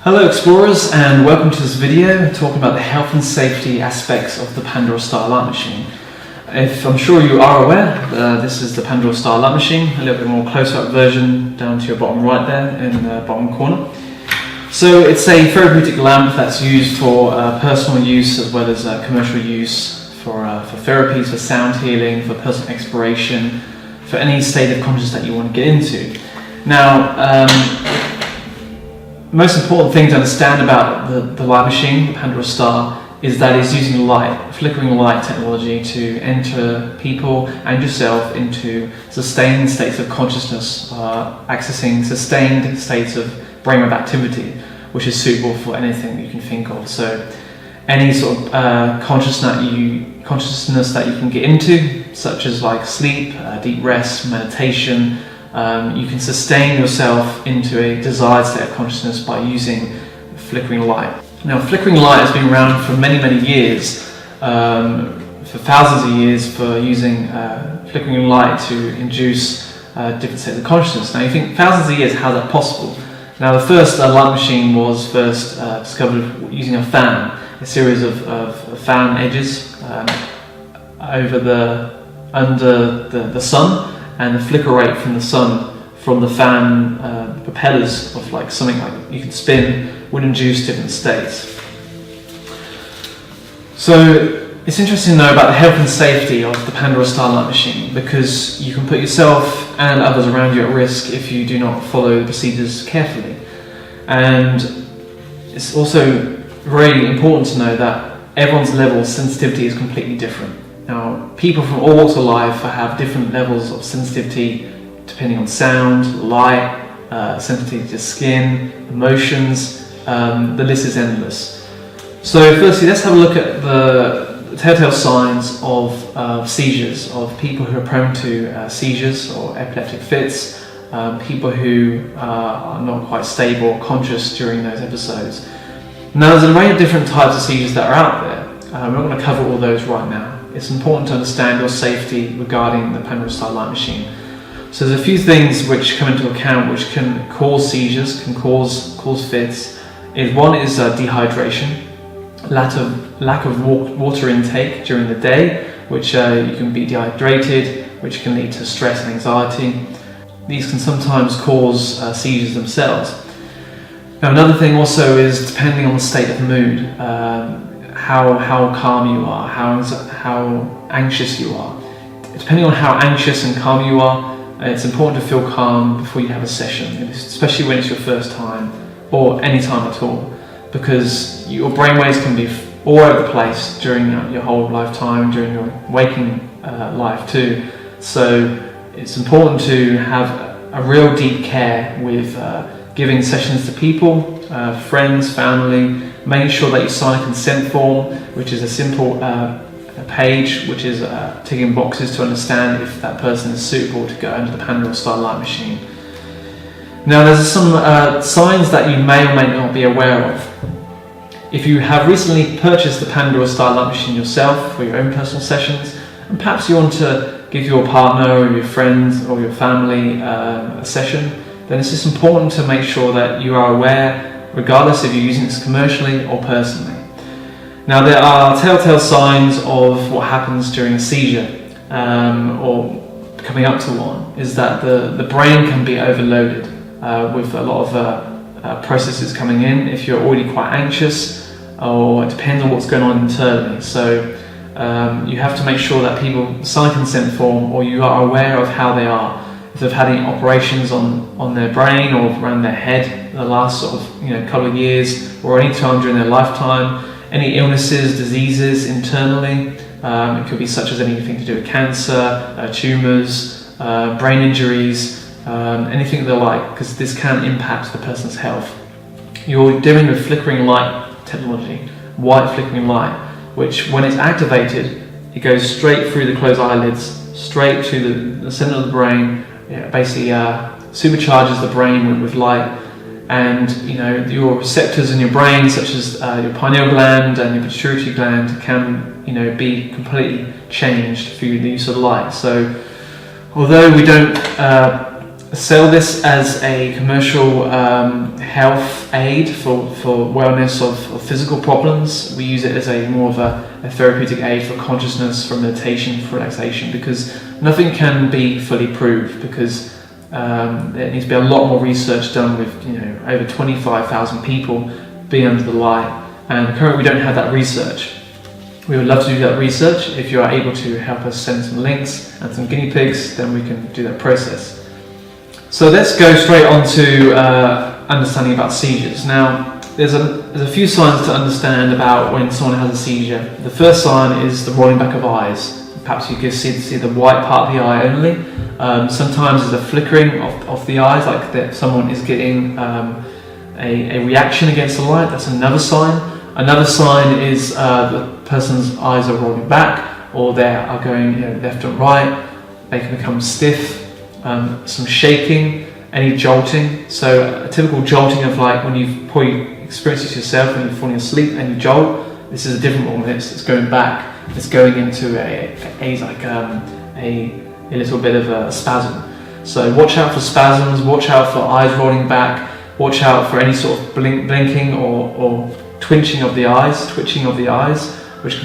Hello explorers, and welcome to this video talking about the health and safety aspects of the Pandora Star light machine. If I'm sure you are aware, this is the Pandora Star light machine, a little bit more close-up version down to your bottom right there in the bottom corner. So it's a therapeutic lamp that's used for personal use as well as commercial use for therapies, for sound healing, for personal exploration, for any state of consciousness that you want to get into. Now, most important thing to understand about the light machine, the Pandora Star, is that it's using light, flickering light technology to enter people and yourself into sustained states of consciousness, accessing sustained states of brainwave activity, which is suitable for anything you can think of. So any sort of consciousness that you can get into, such as like sleep, deep rest, meditation, you can sustain yourself into a desired state of consciousness by using flickering light. Now, flickering light has been around for many, many years, for thousands of years, for using flickering light to induce different states of consciousness. Now, you think thousands of years, how is that possible? Now, the first light machine was first discovered using a fan, a series of fan edges under the sun, and the flicker rate from the sun, from the fan propellers of like something like you could spin, would induce different states. So it's interesting to know about the health and safety of the Pandora Star light machine, because you can put yourself and others around you at risk if you do not follow the procedures carefully. And it's also very important to know that everyone's level of sensitivity is completely different. Now, people from all walks of life have different levels of sensitivity depending on sound, light, sensitivity to skin, emotions, the list is endless. So firstly, let's have a look at the telltale signs of seizures, of people who are prone to seizures or epileptic fits, people who are not quite stable or conscious during those episodes. Now, there's an array of different types of seizures that are out there. We're not going to cover all those right now. It's important to understand your safety regarding the Pandora Star light machine. So there's a few things which come into account which can cause seizures, can cause fits. One is dehydration, lack of water intake during the day, which you can be dehydrated, which can lead to stress and anxiety. These can sometimes cause seizures themselves. Now, another thing also is depending on the state of mood, how calm you are, how anxious you are. Depending on how anxious and calm you are, it's important to feel calm before you have a session, especially when it's your first time or any time at all, because your brainwaves can be all over the place during your whole lifetime, during your waking life too. So it's important to have a real deep care with giving sessions to people, friends, family, making sure that you sign a consent form, which is a simple page which is ticking boxes to understand if that person is suitable to go under the Pandora Star light machine. Now, there's some signs that you may or may not be aware of. If you have recently purchased the Pandora Star light machine yourself for your own personal sessions, and perhaps you want to give your partner or your friends or your family a session, then it's just important to make sure that you are aware, regardless if you're using this commercially or personally. Now, there are telltale signs of what happens during a seizure, or coming up to one, is that the brain can be overloaded with a lot of processes coming in if you're already quite anxious, or it depends on what's going on internally. So you have to make sure that people sign a consent form, or you are aware of how they are. If they've had any operations on their brain or around their head in the last sort of couple of years, or any time during their lifetime, any illnesses, diseases internally, it could be such as anything to do with cancer, tumours, brain injuries, anything they like, because this can impact the person's health. You're dealing with flickering light technology, white flickering light, which when it's activated, it goes straight through the closed eyelids, straight to the centre of the brain. It basically supercharges the brain with light, and your receptors in your brain, such as your pineal gland and your pituitary gland, can be completely changed through the use of light. So although we don't sell this as a commercial health aid for wellness of physical problems. We use it as a more of a therapeutic aid for consciousness, for meditation, for relaxation, because nothing can be fully proved, because there needs to be a lot more research done with over 25,000 people being under the light, and currently we don't have that research. We would love to do that research. If you are able to help us send some links and some guinea pigs, then we can do that process. So let's go straight on to understanding about seizures. Now, there's a few signs to understand about when someone has a seizure. The first sign is the rolling back of eyes. Perhaps you can see the white part of the eye only. Sometimes there's a flickering of the eyes, like that someone is getting a reaction against the light. That's another sign. Another sign is the person's eyes are rolling back, or they are going left and right. They can become stiff. Some shaking, any jolting. So a typical jolting of like when you've probably experienced this yourself when you're falling asleep and you jolt. This is a different one. It's going back. It's going into a little bit of a spasm. So watch out for spasms. Watch out for eyes rolling back. Watch out for any sort of blinking or twitching of the eyes, which can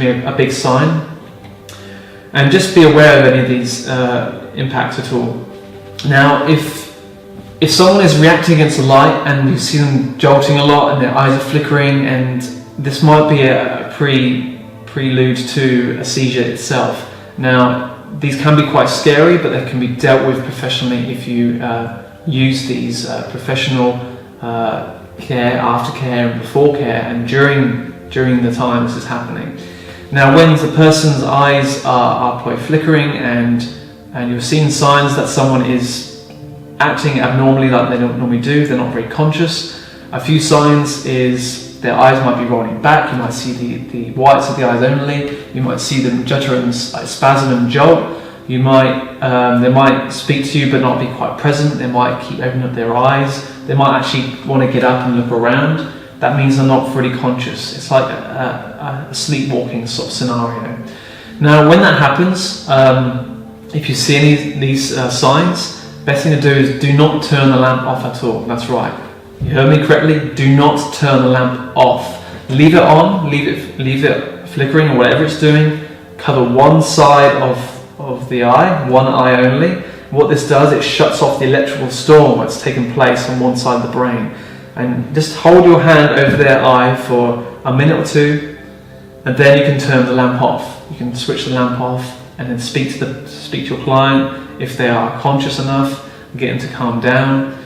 be a big sign. And just be aware of any of these impacts at all. Now, if someone is reacting against the light and you see them jolting a lot and their eyes are flickering, and this might be a prelude to a seizure itself. Now, these can be quite scary, but they can be dealt with professionally if you use these professional care, aftercare, and before care, and during the time this is happening. Now, when the person's eyes are probably flickering and you're seeing signs that someone is acting abnormally like they don't normally do, they're not very conscious. A few signs is their eyes might be rolling back. You might see the whites of the eyes only. You might see them judder and spasm and jolt. They might speak to you but not be quite present. They might keep opening up their eyes. They might actually want to get up and look around. That means they're not fully conscious. It's like a sleepwalking sort of scenario. Now, when that happens, if you see any of these signs, best thing to do is do not turn the lamp off at all. That's right. You heard me correctly. Do not turn the lamp off. Leave it on. Leave it flickering or whatever it's doing. Cover one side of the eye, one eye only. What this does, it shuts off the electrical storm that's taking place on one side of the brain. And just hold your hand over their eye for a minute or two, and then you can turn the lamp off. You can switch the lamp off and then speak to your client if they are conscious enough, get them to calm down.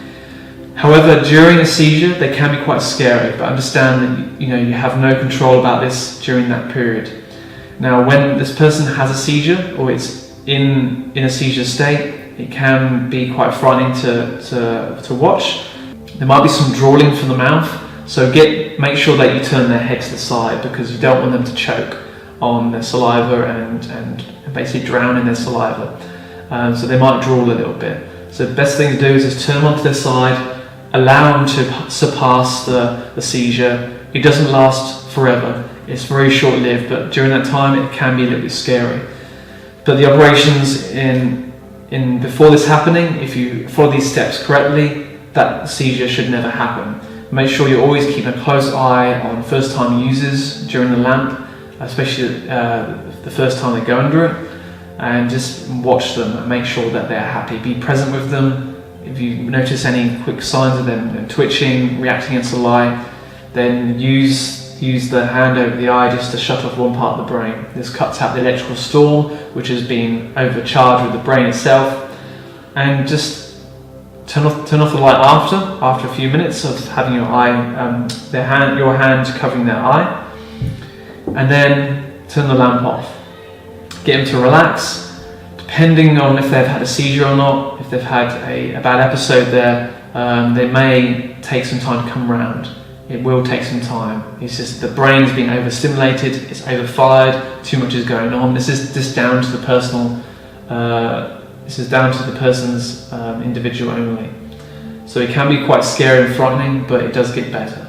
However, during a seizure, they can be quite scary, but understand that you have no control about this during that period. Now, when this person has a seizure or it's in a seizure state, it can be quite frightening to watch. There might be some drooling from the mouth, so make sure that you turn their head to the side, because you don't want them to choke on their saliva and basically drown in their saliva. So they might drool a little bit. So the best thing to do is just turn them onto their side, allow them to surpass the seizure. It doesn't last forever. It's very short-lived, but during that time it can be a little bit scary. But the operations before this happening, if you follow these steps correctly, that seizure should never happen. Make sure you always keep a close eye on first-time users during the lamp, especially the first time they go under it, and just watch them and make sure that they're happy. Be present with them. If you notice any quick signs of them twitching, reacting against the light, then use the hand over the eye just to shut off one part of the brain. This cuts out the electrical storm, which has been overcharged with the brain itself, and just turn off the light after a few minutes of having your hand covering their eye, and then turn the lamp off. Get them to relax. Depending on if they've had a seizure or not, if they've had a bad episode there, they may take some time to come around. It will take some time. It's just the brain's being overstimulated, it's overfired, too much is going on. This is just down to the personal. This is down to the person's individual only. So it can be quite scary and frightening, but it does get better.